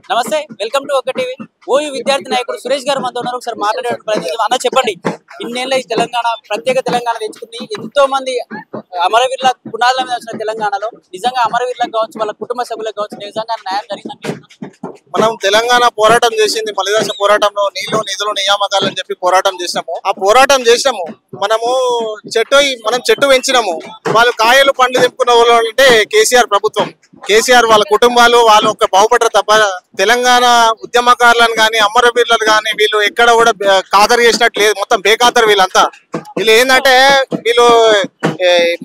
నమస్తే, welcome to ఒక TV. OU విద్యార్థి నాయకుడు సురేష్ గారు మనతో ఉన్నారు. ఒకసారి మాట్లాడే ప్రయత్నం. అన్న చెప్పండి, ఇన్నేళ్ళ ఈ తెలంగాణ ప్రత్యేక తెలంగాణ తెచ్చుకుంది, ఎంతో మంది అమరవీరుల పునాదుల మీద వచ్చిన తెలంగాణలో నిజంగా అమరవీరులకు కావచ్చు, వాళ్ళ కుటుంబ సభ్యులకు కావచ్చు, నిజంగా న్యాయం జరిగిందని మనం తెలంగాణ పోరాటం చేసింది మలిదశ పోరాటంలో నీళ్లు నిధులు నియామకాలని చెప్పి పోరాటం చేసినాము. ఆ పోరాటం చేసినాము. మనం చెట్టు పెంచినాము. వాళ్ళు కాయలు పండ్లు తెంపుకున్న వాళ్ళు అంటే కేసీఆర్ ప్రభుత్వం, కేసీఆర్ వాళ్ళ కుటుంబాలు వాళ్ళు ఒక బాగుపడరు తప్ప తెలంగాణ ఉద్యమకారులను కానీ అమరవీరులను కానీ వీళ్ళు ఎక్కడ కూడా ఖాతరు చేసినట్టు లేదు. మొత్తం బేఖాతరు వీళ్ళంతా. వీళ్ళు ఏంటంటే వీళ్ళు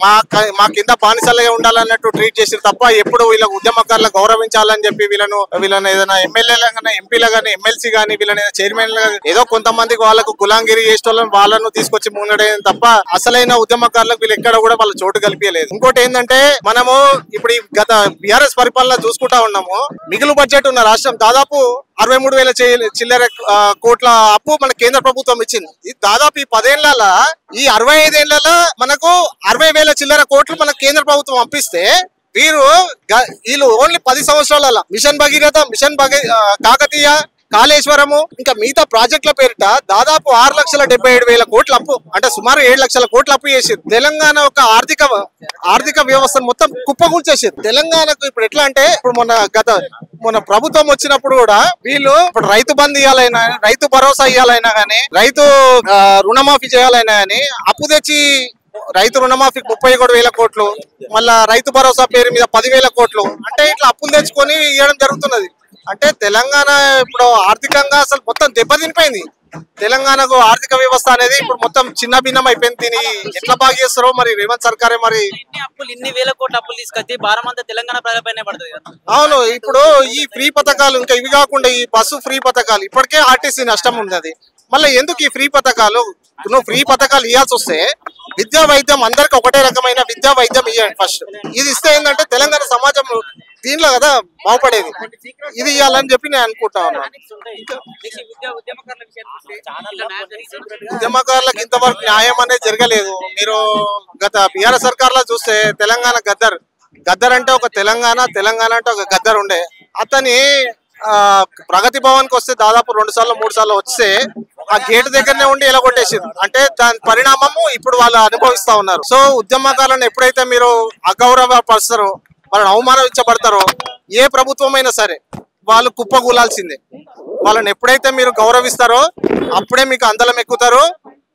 మా కింద బానిసలుగా ఉండాలన్నట్టు ట్రీట్ చేసారు తప్ప ఎప్పుడు వీళ్ళ ఉద్యమకారులు గౌరవించాలని చెప్పి వీళ్ళని ఏదైనా ఎమ్మెల్యేలు కానీ ఎంపీలు కానీ ఎమ్మెల్సీ కానీ వీళ్ళని చైర్మన్ ఏదో కొంతమందికి వాళ్ళకు గులాంగిరి చేసేటోళ్ళని వాళ్ళను తీసుకొచ్చి ముంగడేది తప్ప అసలైన ఉద్యమకారులకు వీళ్ళు ఎక్కడ కూడా వాళ్ళ చోటు కల్పించలేదు. ఇంకోటి ఏంటంటే మనము ఇప్పుడు గత బీఆర్ఎస్ పరిపాలన చూసుకుంటా ఉన్నాము. మిగులు బడ్జెట్ ఉన్న రాష్ట్రం దాదాపు 63,000 చిల్లర కోట్ల అప్పు మన కేంద్ర ప్రభుత్వం ఇచ్చింది. ఇది దాదాపు ఈ 10 ఏళ్ల ఈ 65 ఏళ్లలో మనకు 60,000 చిల్లర కోట్లు మన కేంద్ర ప్రభుత్వం పంపిస్తే వీళ్ళు ఓన్లీ 10 సంవత్సరాల మిషన్ భగీరథ, కాకతీయ, కాళేశ్వరము ఇంకా మిగతా ప్రాజెక్టుల పేరిట దాదాపు 6,77,000 కోట్ల అప్పు, అంటే సుమారు 7 లక్షల కోట్ల అప్పు చేసారు. తెలంగాణ ఒక ఆర్థిక వ్యవస్థను మొత్తం కుప్పకూల్చేసారు. తెలంగాణకు ఇప్పుడు ఎట్లా అంటే ఇప్పుడు మొన్న ప్రభుత్వం వచ్చినప్పుడు కూడా వీళ్ళు ఇప్పుడు రైతు బంధు ఇవ్వాలైనా, రైతు భరోసా ఇవ్వాలైనా గానీ, రైతు రుణమాఫీ చేయాలైనా గానీ అప్పు తెచ్చి రైతు రుణమాఫీకి 37,000 కోట్లు, మళ్ళా రైతు భరోసా పేరు మీద 10,000 కోట్లు, అంటే ఇట్లా అప్పులు తెచ్చుకొని ఇవ్వడం జరుగుతున్నది. అంటే తెలంగాణ ఇప్పుడు ఆర్థికంగా అసలు మొత్తం దెబ్బతినిపోయింది. తెలంగాణకు ఆర్థిక వ్యవస్థ అనేది ఇప్పుడు మొత్తం చిన్న భిన్నం అయిపోయింది. దీన్ని ఎట్లా బాగా చేస్తారో మరి రేవంత్ సర్కారే మరి ఇన్ని వేల కోట్ల అప్పులు తీసుకొచ్చి భారం అంతా తెలంగాణ ప్రజలపైనే పడుతుంది కదా. అవును, ఇప్పుడు ఈ ఫ్రీ పథకాలు ఇంకా ఇవి కాకుండా ఈ బస్సు ఫ్రీ పథకాలు ఇప్పటికే ఆర్టీసీ నష్టం ఉంది. అది మళ్ళీ ఎందుకు ఈ ఫ్రీ పథకాలు? నువ్వు ఫ్రీ పథకాలు ఇవ్వాల్సి వస్తే విద్యా వైద్యం అందరికి ఒకటే రకమైన విద్యా వైద్యం ఇవ్వండి ఫస్ట్. ఇది ఇస్తే ఏంటంటే తెలంగాణ సమాజం దీనిలో కదా బాగుపడేది. ఇది ఇవ్వాలని చెప్పి నేను అనుకుంటా ఉన్నాను. ఉద్యమకారులకు ఇంతవరకు న్యాయం అనేది జరగలేదు. మీరు గత బీఆర్ఎస్ సర్కార్ లో చూస్తే తెలంగాణ గద్దర్ అంటే ఒక తెలంగాణ అంటే ఒక గద్దర్ ఉండే. అతని ప్రగతి భవన్ కి వస్తే దాదాపు 2 సార్లు 3 సార్లు వస్తే ఆ గేట్ దగ్గరనే ఉండి ఎలా కొట్టేసారు. అంటే దాని పరిణామము ఇప్పుడు వాళ్ళు అనుభవిస్తా ఉన్నారు. సో ఉద్యమకారులను ఎప్పుడైతే మీరు అగౌరవపరుస్తారో, వాళ్ళని అవమానించబడతారో, ఏ ప్రభుత్వం అయినా సరే వాళ్ళు కుప్పగూలాల్సిందే. వాళ్ళని ఎప్పుడైతే మీరు గౌరవిస్తారో అప్పుడే మీకు అందలం ఎక్కుతారు,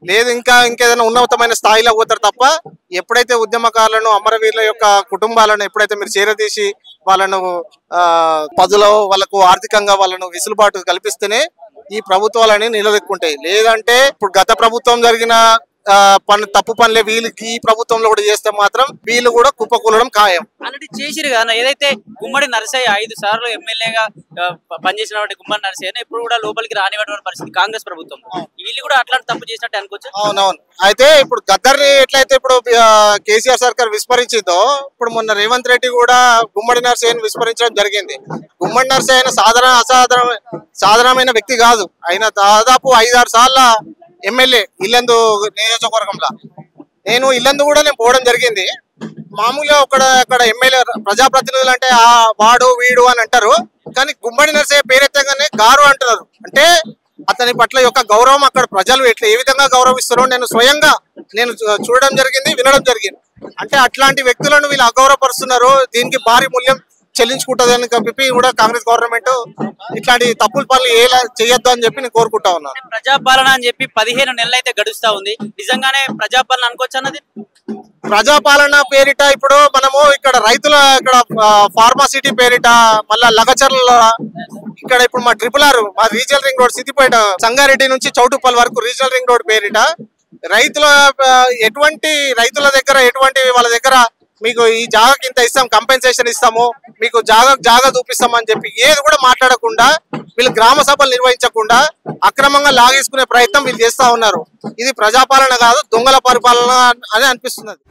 లేదు ఇంకేదైనా ఉన్నతమైన స్థాయిలో పోతారు తప్ప ఎప్పుడైతే ఉద్యమకారులను అమరవీరుల యొక్క కుటుంబాలను ఎప్పుడైతే మీరు చేరదీసి వాళ్ళను పదులో వాళ్ళకు ఆర్థికంగా వాళ్ళను విసులుబాటు కల్పిస్తేనే ఈ ప్రభుత్వాలని నిలదొక్కుంటాయి. లేదంటే ఇప్పుడు గత ప్రభుత్వం జరిగిన తప్పు పనులే వీళ్ళకి ఈ ప్రభుత్వంలో కూడా చేస్తే మాత్రం వీళ్ళు కూడా కుప్పకూలడం ఖాయం. అలాంటి చేసిరు కదా. ఏదైతే గుమ్మడి నరసయ్య 5 సార్లు ఎమ్మెల్యేగా పనిచేసిన గుమ్మడి నరసయ్య ఇప్పుడు కూడా లోపలికి రానివ్వడం పరిస్థితి కాంగ్రెస్ ప్రభుత్వం. వీళ్ళు కూడా అట్లాంటి తప్పు చేసినట్టు అనుకోవచ్చు. అవునవును. అయితే ఇప్పుడు గద్దర్ని ఎట్లయితే ఇప్పుడు కేసీఆర్ సర్కార్ విస్మరించిందో ఇప్పుడు మొన్న రేవంత్ రెడ్డి కూడా గుమ్మడి నరసయ్యను విస్మరించడం జరిగింది. గుమ్మడి నరసయ్య సాధారణమైన వ్యక్తి కాదు. ఆయన దాదాపు 5-6 సార్ల ఎమ్మెల్యే ఇల్లందు నియోజకవర్గంలో. నేను ఇల్లందు కూడా పోవడం జరిగింది. మామూలుగా అక్కడ ఎమ్మెల్యే ప్రజాప్రతినిధులు అంటే వాడు వీడు అని అంటారు, కానీ గుమ్మడి నరసయ్య పేరెత్తగానే గారు అంటున్నారు. అంటే అతని పట్ల యొక్క గౌరవం అక్కడ ప్రజలు ఏ విధంగా గౌరవిస్తారో స్వయంగా నేను చూడడం జరిగింది, వినడం జరిగింది. అంటే అట్లాంటి వ్యక్తులను వీళ్ళు అగౌరవపరుస్తున్నారు. దీనికి భారీ మూల్యం చెల్లించుకుంటుందని చెప్పి కూడా కాంగ్రెస్ గవర్నమెంట్ ఇట్లాంటి తప్పుల పనులు చేయొద్దు అని చెప్పి నేను కోరుకుంటా ఉన్నాను. ప్రజాపాలన అని చెప్పి 15 నెలలు అయితే గడుస్తా ఉంది. నిజంగానే ప్రజాపాలన అనుకోవచ్చు అన్నది. ప్రజాపాలన పేరిట ఇప్పుడు మనము ఇక్కడ ఫార్మాసిటీ పేరిట మళ్ళా లగచర్ల ఇక్కడ ఇప్పుడు మా RRR మా regional ring road Siddipet Sangareddy నుంచి చౌటుప్పల్ వరకు రీజనల్ రింగ్ రోడ్ పేరిట రైతుల దగ్గర మీకు ఈ జాగాకి ఇంత ఇస్తాం, కంపెన్సేషన్ ఇస్తాము, మీకు జాగా చూపిస్తామని చెప్పి ఏది కూడా మాట్లాడకుండా వీళ్ళు గ్రామ సభలు నిర్వహించకుండా అక్రమంగా లాగేసుకునే ప్రయత్నం వీళ్ళు చేస్తా ఉన్నారు. ఇది ప్రజాపాలన కాదు, దొంగల పరిపాలన అని అనిపిస్తున్నది.